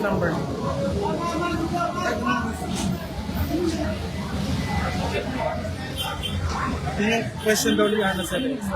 number. Yung question daw ni Ana sa list.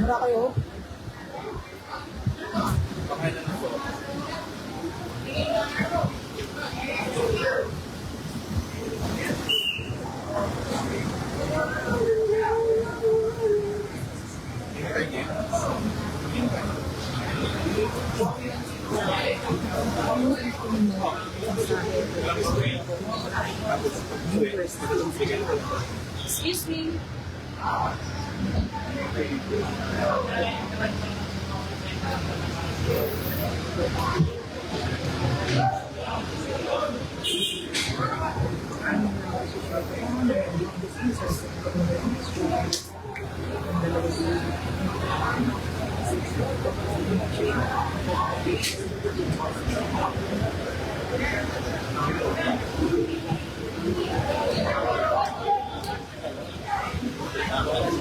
Mura kayo? Excuse me.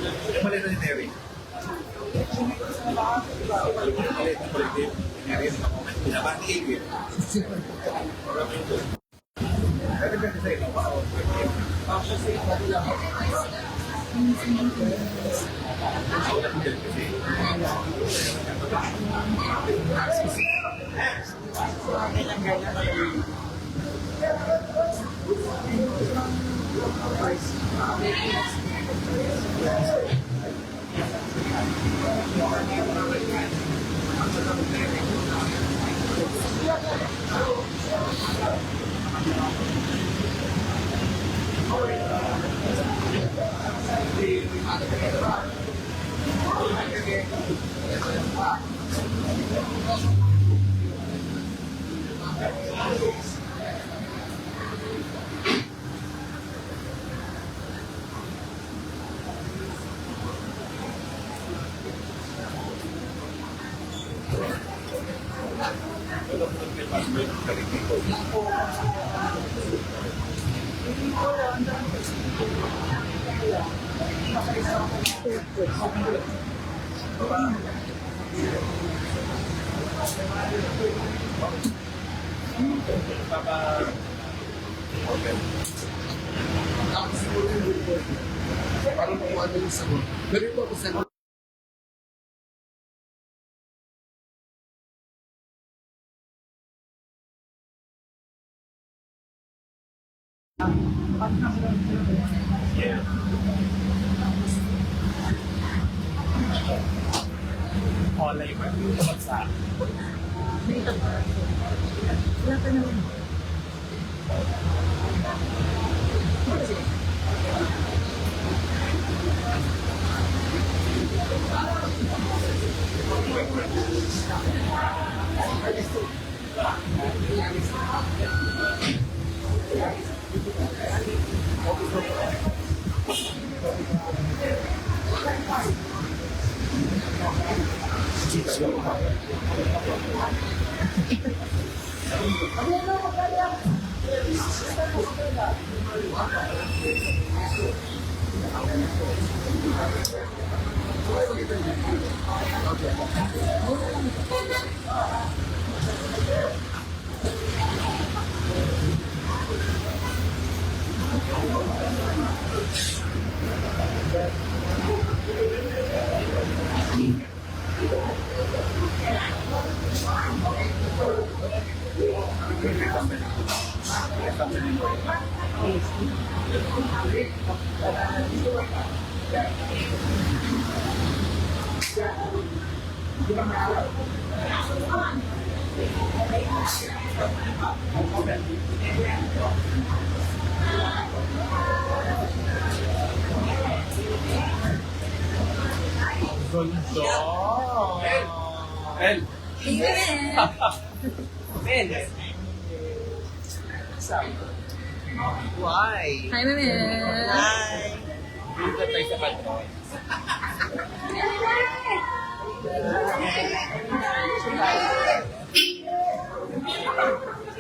Yung mali na ni Terry. Mali na collective. Terry na comment. Pinabang ni Adrian. Pwede ba sa ino? Parang kung ano yung sagot. Pero ito ako sagot. Online ba? Tumagsa. Wala ka naman. Ganda! El! El! Why? Hi, Meme! Hi! Dito tayo sa kanto.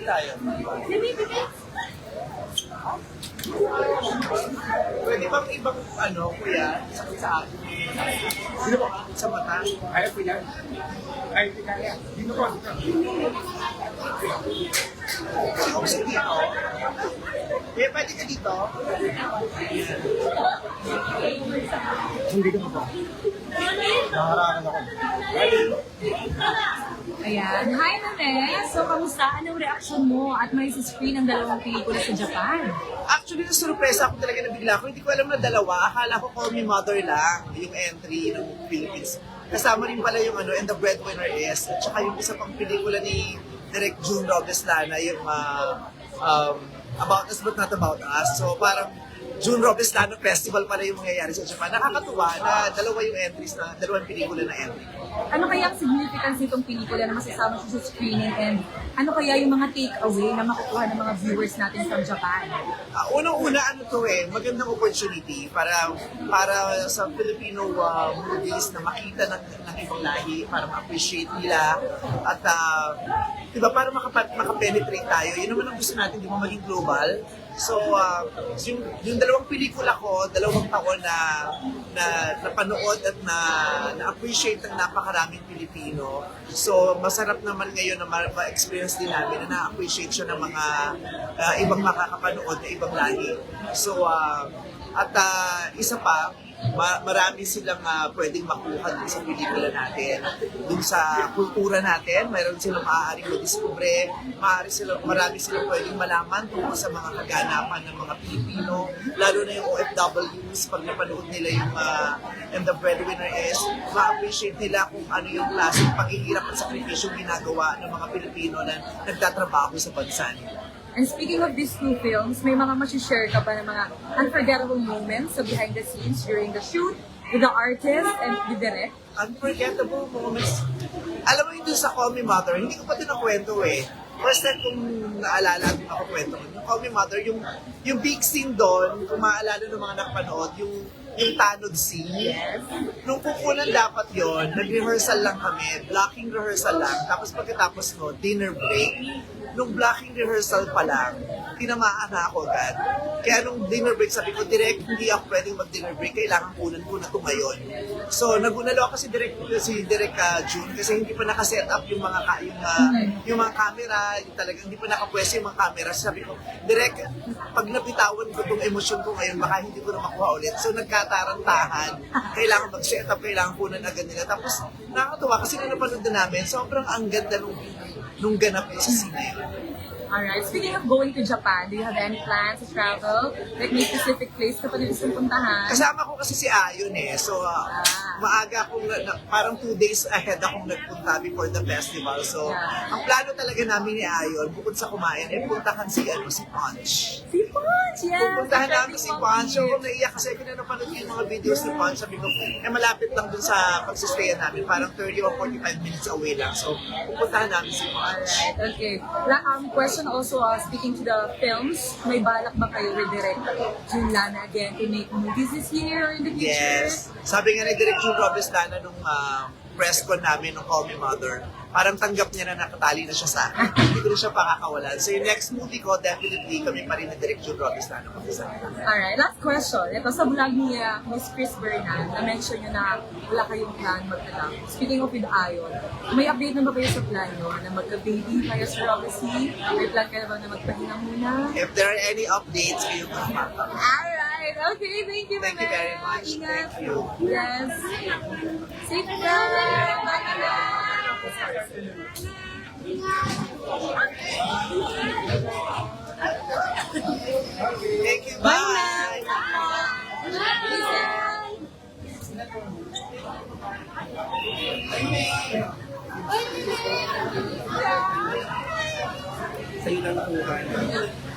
Tayo. Pwede bang ibang kuya, sakit sa akin? Sino ba sa mata? Ayaw ko yan. Ay, hindi kaya. Dito ko. Ako gusto dito. Eh, pwede ka dito? Hindi ka ba? Nakaharangan ako. Ayan. Hi, Meme! So, kamusta? Anong reaction mo at may screen ng dalawang pelikula sa Japan? Actually, na-surpresa ako talaga na bigla ko. Hindi ko alam na dalawa. Akala ko Call Me Mother lang yung entry ng Philippines. Kasama rin pala yung And the Breadwinner Is. At saka yung isa pang pelikula ni Direk June Robles Lana, yung About Us But Not About Us. So parang June Robles Lana Festival pala yung mangyayari sa Japan. Nakakatuwa na dalawa yung entries na, dalawang pelikula na entry. Ano kaya ang significance nitong pelikula na masasama siya sa screening and ano kaya yung mga take-away na makukuha ng mga viewers natin from Japan? Unang-una magandang opportunity para sa Filipino movies na makita ng ibang lahi, para ma-appreciate nila at diba, para makapenetrate tayo. Yun naman ang gusto natin, di ba, maging global. So, yung dalawang pelikula ko, 2 taon na napanood at na-appreciate ng napakaraming Pilipino. So, masarap naman ngayon na ma-experience din namin na na-appreciate siya ng mga ibang makakapanood na ibang lahi. So, isa pa, marami silang pwedeng makuha dun sa pelikula natin, dun sa kultura natin. Mayroon silang maaaring madiskubre, marami silang pwedeng malaman tungkol sa mga kaganapan ng mga Pilipino, lalo na yung OFWs. Pag napanood nila yung And the Breadwinner is, ma-appreciate nila kung ano yung klaseng paghihirap at sakripisyong ginagawa ng mga Pilipino na nagtatrabaho sa bansa nila. And speaking of these two films, may mga masishare ka ba ng mga unforgettable moments sa behind the scenes during the shoot, with the artist and with the direct? Unforgettable moments. Alam mo yun dun sa Call Me Mother, hindi ko pa din nakwento eh. First time kung naalala din ako kwento ko. Yung Call Me Mother, yung big scene doon, kung maaalala ng mga nakapanood, yung tanod scene. Nung pupunan dapat yon, nag-rehearsal lang kami, blocking rehearsal lang. Tapos pagkatapos no, dinner break. Nung blocking rehearsal pa lang, tinamaan na ako agad. Kaya nung dinner break, sabi ko, direct, hindi ako pwedeng mag-dinner break, kailangan kunan ko na tumayon. So, nagunalo ako si Direk June kasi hindi pa nakaset up yung mga camera, talagang hindi pa nakapwesto yung mga camera. Sabi ko, Direk, pag napitawan ko itong emosyon ko ngayon, baka hindi ko na makuha ulit. So, nagkatarantahan, kailangan mag-set up, kailangan kunan agad nila. Tapos, nakakatuwa kasi nung napanood na namin, sobrang ang ganda nung ganap sa scene na yun. Alright, speaking of going to Japan, do you have any plans to travel? Like may specific place ka pa rin gusto puntahan? Kasama ko kasi si Ayon eh. So, maaga akong, parang 2 days ahead akong nagpunta before the festival. So, ang plano talaga namin ni Ayon, bukod sa kumain, ay puntahan si Punch. Si Punch, yes! Pupuntahan namin si Punch. So, naiyak kasi pinapanood yung mga videos ni Punch. Sabi ko, malapit lang dun sa pagsistayan namin. Parang 30 or 45 minutes away lang. So, pupuntahan namin si Punch. Alright, okay. Question also, speaking to the films, may balak ba kayo with Direk June Lana again to make movies this year or in the future? Yes. Sabi nga ni Direk June Robles Lana nung press con namin nung Call Me Mother, parang tanggap niya na nakatali na siya sa akin. Hindi ko rin siya pakakawalan. So yung next movie ko, definitely kami pa rin na Direk June Robles Lana mag-isa. Alright, last question. Ito sa vlog ni Miss Chris Bernal, na-mention nyo na wala kayong plan magkalaw. Speaking of with Ayon, may update na ba kayo sa plan nyo na magka-baby kayo sa Robbie? May plan kayo ba na magpahinga muna? If there are any updates, kayo pa naman. Alright, okay, thank you, Thank you very much. Ingat. Thank you. Yes. Safe travel. Thank you. Bye. Sa ilang kuhan.